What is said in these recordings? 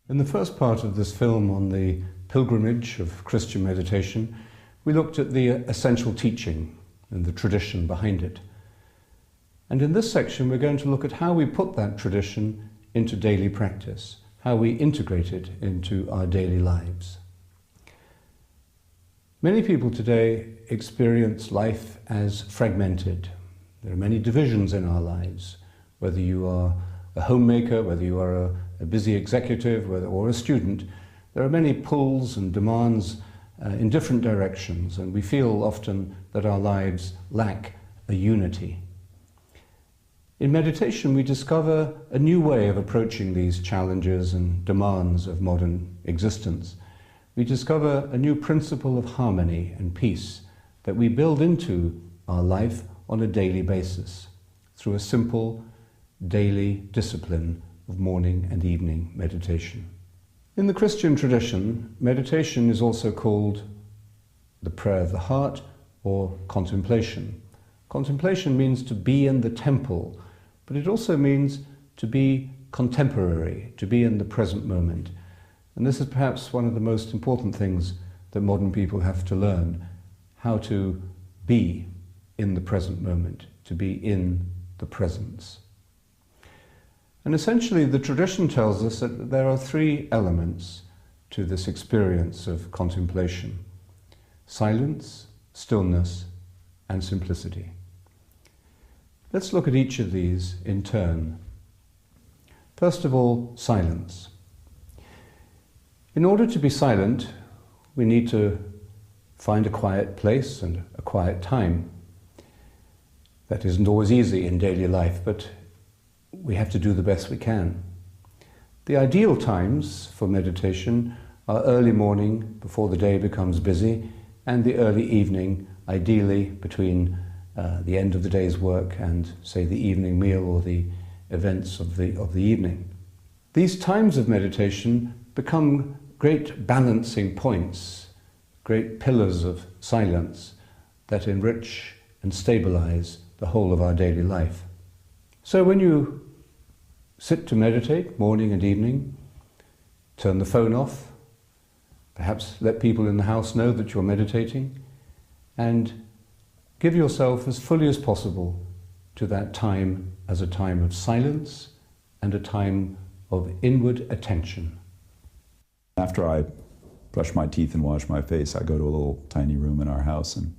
In the first part of this film on the pilgrimage of Christian meditation, we looked at the essential teaching and the tradition behind it. And in this section, we're going to look at how we put that tradition into daily practice, how we integrate it into our daily lives. Many people today experience life as fragmented. There are many divisions in our lives, whether you are a homemaker, whether you are a busy executive, or a student. There are many pulls and demands in different directions, and we feel often that our lives lack a unity. In meditation, we discover a new way of approaching these challenges and demands of modern existence. We discover a new principle of harmony and peace that we build into our life on a daily basis through a simple daily discipline of morning and evening meditation. In the Christian tradition, meditation is also called the prayer of the heart or contemplation. Contemplation means to be in the temple, but it also means to be contemporary, to be in the present moment. And this is perhaps one of the most important things that modern people have to learn, how to be in the present moment, to be in the presence. And essentially, the tradition tells us that there are three elements to this experience of contemplation: silence, stillness, and simplicity. Let's look at each of these in turn. First of all, silence. In order to be silent, we need to find a quiet place and a quiet time. That isn't always easy in daily life, but we have to do the best we can. The ideal times for meditation are early morning, before the day becomes busy, and the early evening, ideally between the end of the day's work and, say, the evening meal or the events of the evening. These times of meditation become great balancing points, great pillars of silence that enrich and stabilize the whole of our daily life. So when you sit to meditate morning and evening, turn the phone off, perhaps let people in the house know that you're meditating, and give yourself as fully as possible to that time as a time of silence and a time of inward attention. After I brush my teeth and wash my face, I go to a little tiny room in our house and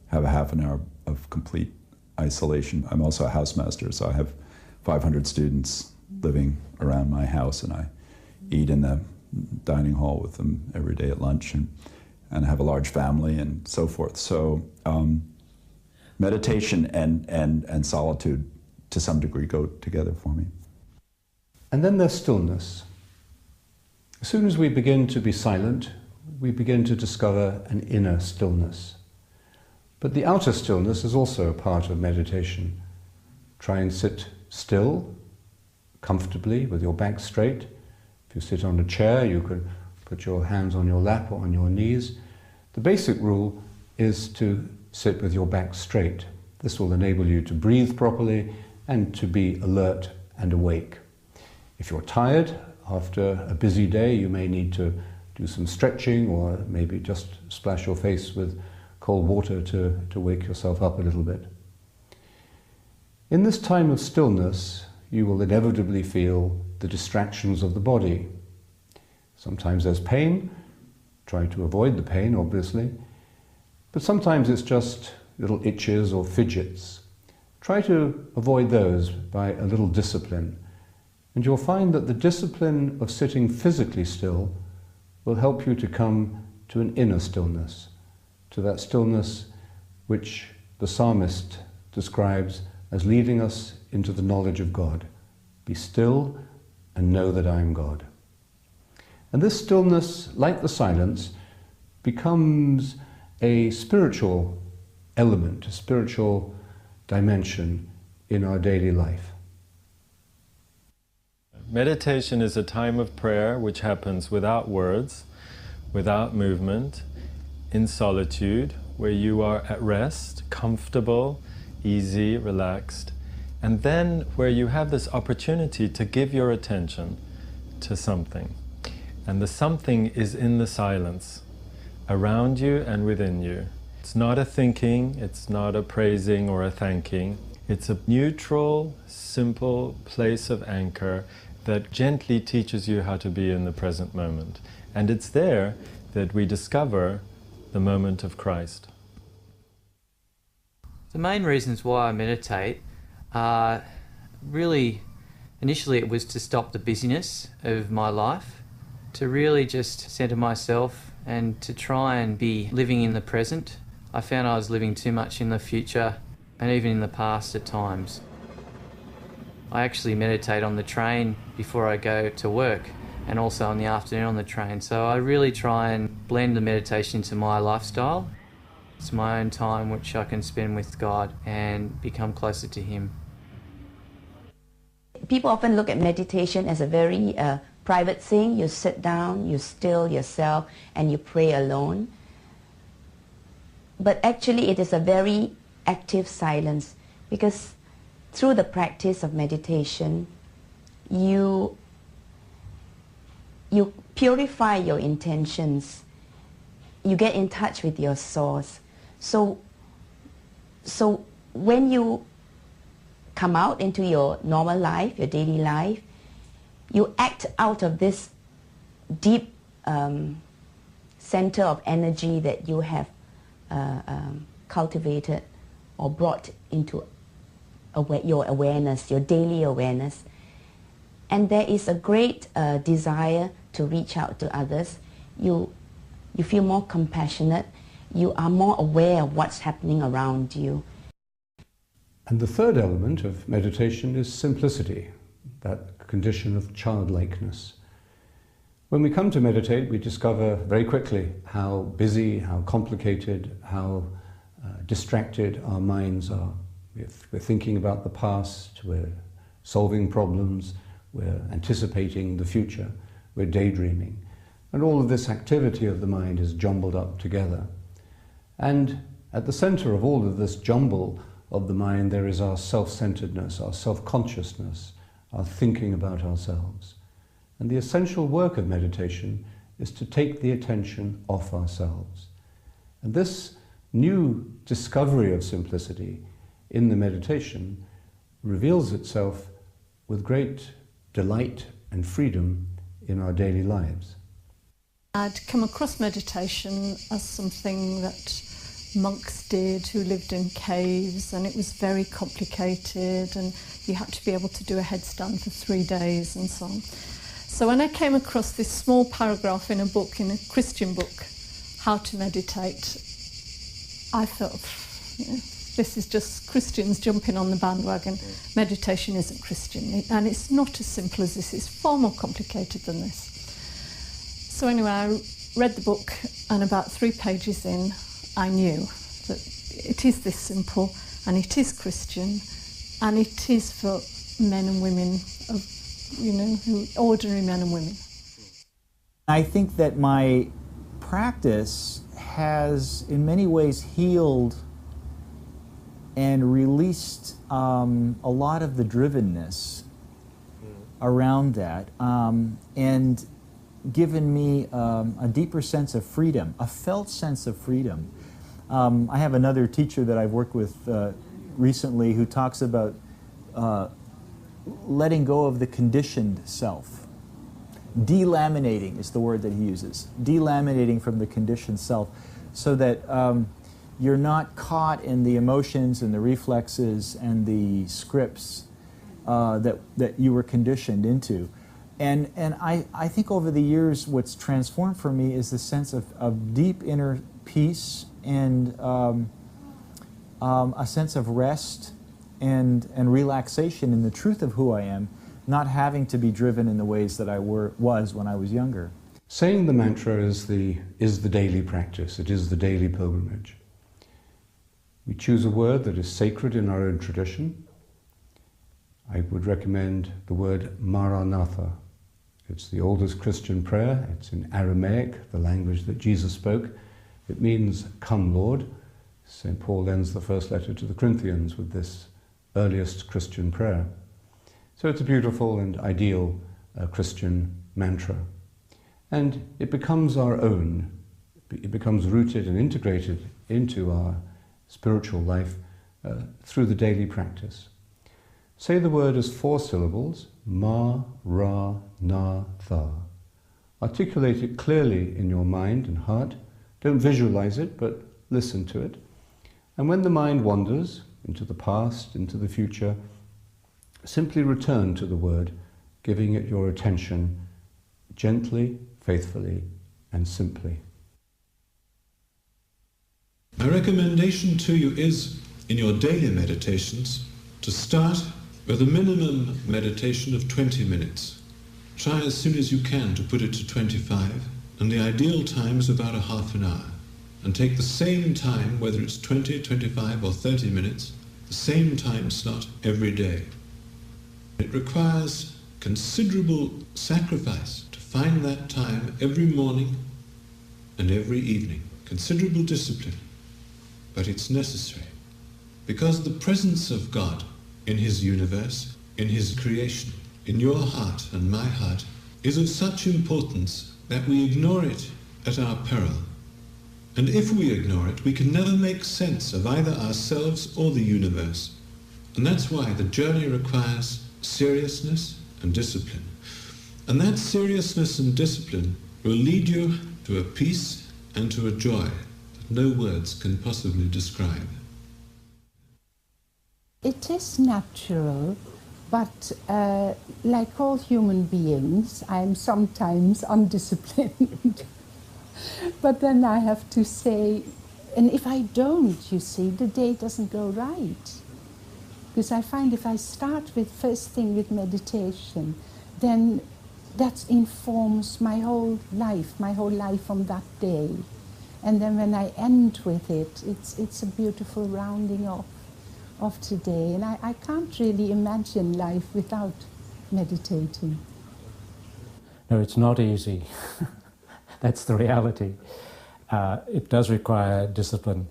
have a half an hour of complete isolation. I'm also a housemaster, so I have 500 students living around my house, and I eat in the dining hall with them every day at lunch, and have a large family and so forth. So meditation and solitude to some degree go together for me. And then there's stillness. As soon as we begin to be silent, we begin to discover an inner stillness. But the outer stillness is also a part of meditation. Try and sit still, comfortably, with your back straight. If you sit on a chair, you could put your hands on your lap or on your knees. The basic rule is to sit with your back straight. This will enable you to breathe properly and to be alert and awake. If you're tired after a busy day, you may need to do some stretching or maybe just splash your face with cold water to wake yourself up a little bit. In this time of stillness, you will inevitably feel the distractions of the body. Sometimes there's pain. Try to avoid the pain, obviously. But sometimes it's just little itches or fidgets. Try to avoid those by a little discipline. And you'll find that the discipline of sitting physically still will help you to come to an inner stillness, to that stillness which the psalmist describes as leading us into the knowledge of God. Be still and know that I am God. And this stillness, like the silence, becomes a spiritual element, a spiritual dimension in our daily life. Meditation is a time of prayer which happens without words, without movement, in solitude, where you are at rest, comfortable, easy, relaxed, and then where you have this opportunity to give your attention to something. And the something is in the silence, around you and within you. It's not a thinking, it's not a praising or a thanking. It's a neutral, simple place of anchor that gently teaches you how to be in the present moment. And it's there that we discover the moment of Christ. The main reasons why I meditate are really, initially it was to stop the busyness of my life, to really just centre myself and to try and be living in the present. I found I was living too much in the future and even in the past at times. I actually meditate on the train before I go to work and also in the afternoon on the train. So I really try and blend the meditation into my lifestyle. It's my own time which I can spend with God and become closer to Him. People often look at meditation as a very private thing. You sit down, you still yourself, and you pray alone. But actually it is a very active silence, because through the practice of meditation, you purify your intentions. You get in touch with your source. So when you come out into your normal life, your daily life, you act out of this deep center of energy that you have cultivated or brought into your awareness, your daily awareness. And there is a great desire to reach out to others. You feel more compassionate. You are more aware of what's happening around you. And the third element of meditation is simplicity, that condition of childlikeness. When we come to meditate, we discover very quickly how busy, how complicated, how distracted our minds are. We're thinking about the past, we're solving problems, we're anticipating the future, we're daydreaming. And all of this activity of the mind is jumbled up together. And at the center of all of this jumble of the mind, there is our self-centeredness, our self-consciousness, our thinking about ourselves. And the essential work of meditation is to take the attention off ourselves. And this new discovery of simplicity in the meditation reveals itself with great delight and freedom in our daily lives. I'd come across meditation as something that monks did who lived in caves, and it was very complicated and you had to be able to do a headstand for 3 days and so on. So when I came across this small paragraph in a book, in a Christian book, How to Meditate, I felt, this is just Christians jumping on the bandwagon. Meditation isn't Christian, and it's not as simple as this. It's far more complicated than this. So anyway, I read the book, and about 3 pages in, I knew that it is this simple, and it is Christian, and it is for men and women, ordinary men and women. I think that my practice has, in many ways, healed and released a lot of the drivenness around that, and given me a deeper sense of freedom, a felt sense of freedom. I have another teacher that I've worked with recently who talks about letting go of the conditioned self. Delaminating is the word that he uses. Delaminating from the conditioned self, so that you're not caught in the emotions and the reflexes and the scripts that you were conditioned into. And I think over the years what's transformed for me is the sense of deep inner peace and a sense of rest and relaxation in the truth of who I am, not having to be driven in the ways that I was when I was younger. Saying the mantra is the daily practice, it is the daily pilgrimage. We choose a word that is sacred in our own tradition. I would recommend the word Maranatha. It's the oldest Christian prayer. It's in Aramaic, the language that Jesus spoke. It means, "Come, Lord." St. Paul ends the first letter to the Corinthians with this earliest Christian prayer. So it's a beautiful and ideal Christian mantra. And it becomes our own. It becomes rooted and integrated into our spiritual life through the daily practice. Say the word as 4 syllables, ma, ra, na, tha. Articulate it clearly in your mind and heart. Don't visualize it, but listen to it. And when the mind wanders into the past, into the future, simply return to the word, giving it your attention gently, faithfully, and simply. My recommendation to you is, in your daily meditations, to start with a minimum meditation of 20 minutes. Try as soon as you can to put it to 25, and the ideal time is about a half an hour. And take the same time, whether it's 20, 25 or 30 minutes, the same time slot every day. It requires considerable sacrifice to find that time every morning and every evening. Considerable discipline, but it's necessary. Because the presence of God in His universe, in His creation, in your heart and my heart, is of such importance that we ignore it at our peril. And if we ignore it, we can never make sense of either ourselves or the universe. And that's why the journey requires seriousness and discipline. And that seriousness and discipline will lead you to a peace and to a joy that no words can possibly describe. It is natural, but like all human beings, I'm sometimes undisciplined. But then I have to say, and if I don't, you see, the day doesn't go right. Because I find if I start with first thing with meditation, then that informs my whole life on that day. And then when I end with it, it's a beautiful rounding off of today. And I can't really imagine life without meditating. No, it's not easy. That's the reality. It does require discipline.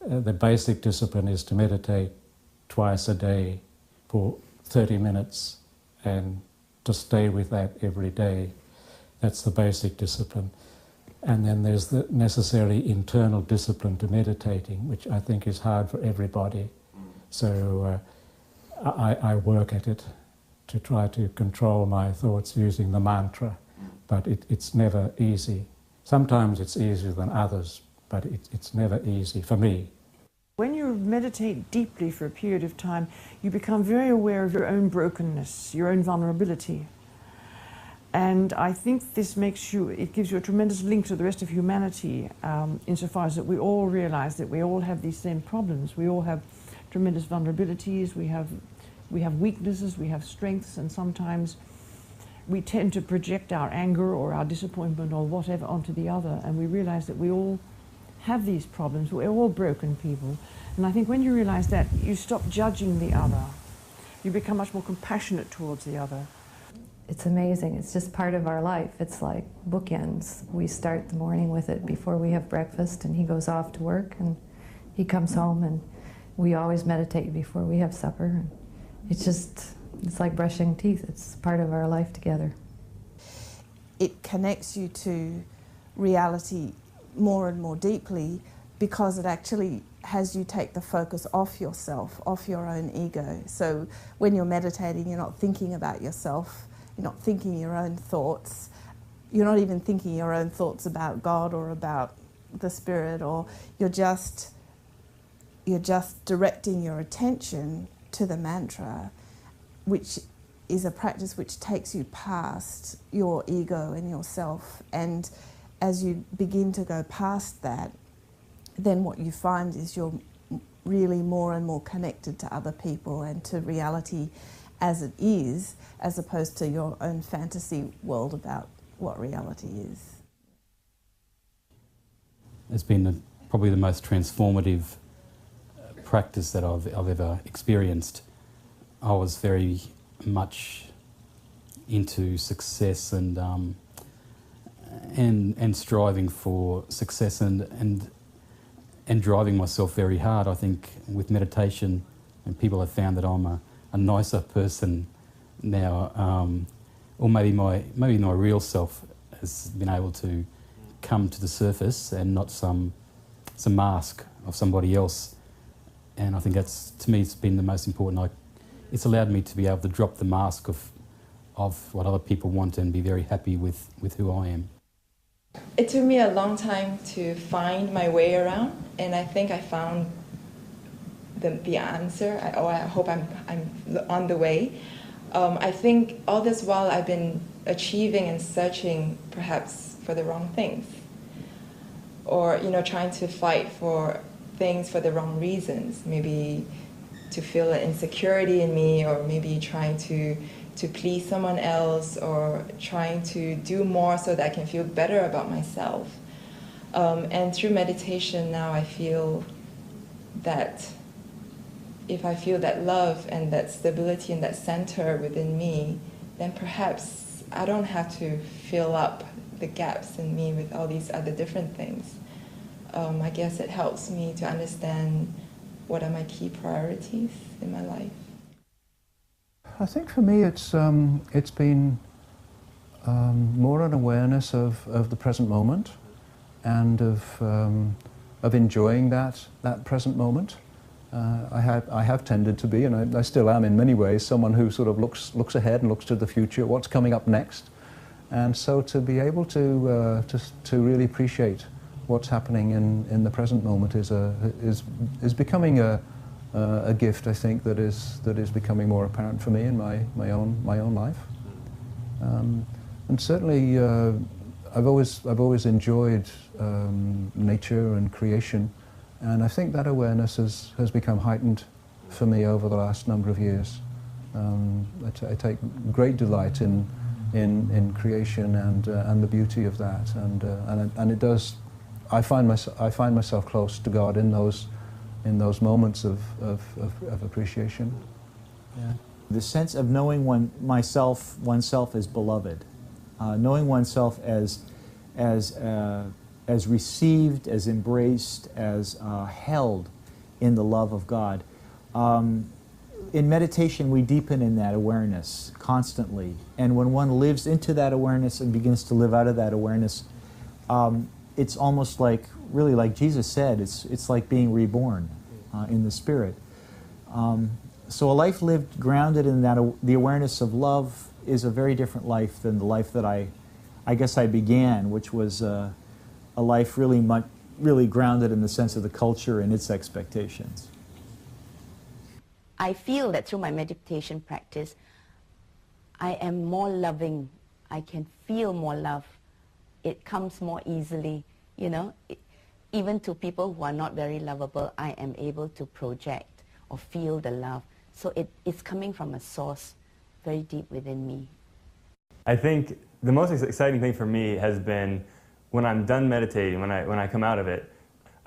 The basic discipline is to meditate twice a day for 30 minutes and to stay with that every day. That's the basic discipline. And then there's the necessary internal discipline to meditating, which I think is hard for everybody. So I work at it to try to control my thoughts using the mantra. But it's never easy. Sometimes it's easier than others, but it's never easy for me. When you meditate deeply for a period of time, you become very aware of your own brokenness, your own vulnerability. And I think this it gives you a tremendous link to the rest of humanity, insofar as that we all realize that we all have these same problems. We all have tremendous vulnerabilities, we have weaknesses, we have strengths, and sometimes we tend to project our anger or our disappointment or whatever onto the other, and we realize that we all have these problems. We're all broken people. And I think when you realize that, you stop judging the other. You become much more compassionate towards the other. It's amazing. It's just part of our life. It's like bookends. We start the morning with it before we have breakfast, and he goes off to work, and he comes home, and we always meditate before we have supper. And it's like brushing teeth. It's part of our life together. It connects you to reality more and more deeply, because it actually has you take the focus off yourself, off your own ego. So when you're meditating, you're not thinking about yourself, you're not thinking your own thoughts, you're not even thinking your own thoughts about God or about the Spirit, or you're just directing your attention to the mantra, which is a practice which takes you past your ego and yourself. And as you begin to go past that, then what you find is you're really more and more connected to other people and to reality as it is, as opposed to your own fantasy world about what reality is. It's been probably the most transformative practice that I've ever experienced. I was very much into success and striving for success and driving myself very hard. I think with meditation, and people have found that I'm a nicer person now. or maybe my real self has been able to come to the surface and not some mask of somebody else. And I think that's, to me, it's been the most important. It's allowed me to be able to drop the mask of what other people want and be very happy with who I am. It took me a long time to find my way around, and I think I found the answer, or I hope I'm on the way. I think all this while I've been achieving and searching perhaps for the wrong things, or trying to fight for things for the wrong reasons, maybe to feel an insecurity in me, or maybe trying to please someone else, or trying to do more so that I can feel better about myself. And through meditation now I feel that if I feel that love and that stability and that center within me, then perhaps I don't have to fill up the gaps in me with all these other different things. I guess it helps me to understand what are my key priorities in my life. I think for me it's been more an awareness of the present moment and of enjoying that present moment. I have tended to be, and I still am in many ways, someone who sort of looks ahead and looks to the future, what's coming up next, and so to be able to really appreciate what's happening in the present moment is becoming a gift, I think, that is becoming more apparent for me in my own life, and certainly I've always enjoyed nature and creation, and I think that awareness has become heightened for me over the last number of years. I take great delight in creation and the beauty of that, and it does. I find myself close to God in those moments of appreciation. Yeah. The sense of knowing oneself as beloved, knowing oneself as received, as embraced, as held in the love of God. In meditation, we deepen in that awareness constantly, and when one lives into that awareness and begins to live out of that awareness, it's almost like, really like Jesus said, it's like being reborn in the Spirit. So a life lived grounded in that, the awareness of love, is a very different life than the life that I guess I began, which was a life really grounded in the sense of the culture and its expectations. I feel that through my meditation practice, I am more loving. I can feel more love. It comes more easily, even to people who are not very lovable, I am able to project or feel the love. So it's coming from a source very deep within me. I think the most exciting thing for me has been when I'm done meditating, when I come out of it,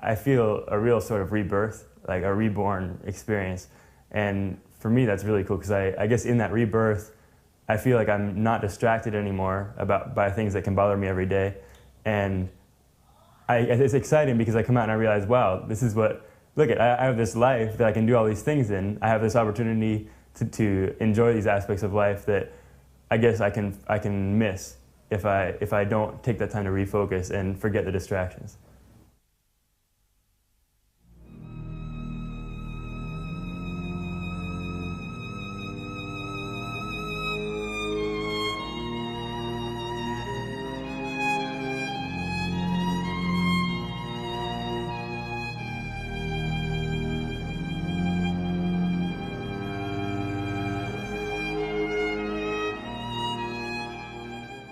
I feel a real sort of rebirth, like a reborn experience. And for me, that's really cool, because I guess in that rebirth, I feel like I'm not distracted anymore by things that can bother me every day. And it's exciting because I come out and I realize, wow, this is what, look at, I have this life that I can do all these things in. I have this opportunity to enjoy these aspects of life that I guess I can miss if I don't take that time to refocus and forget the distractions.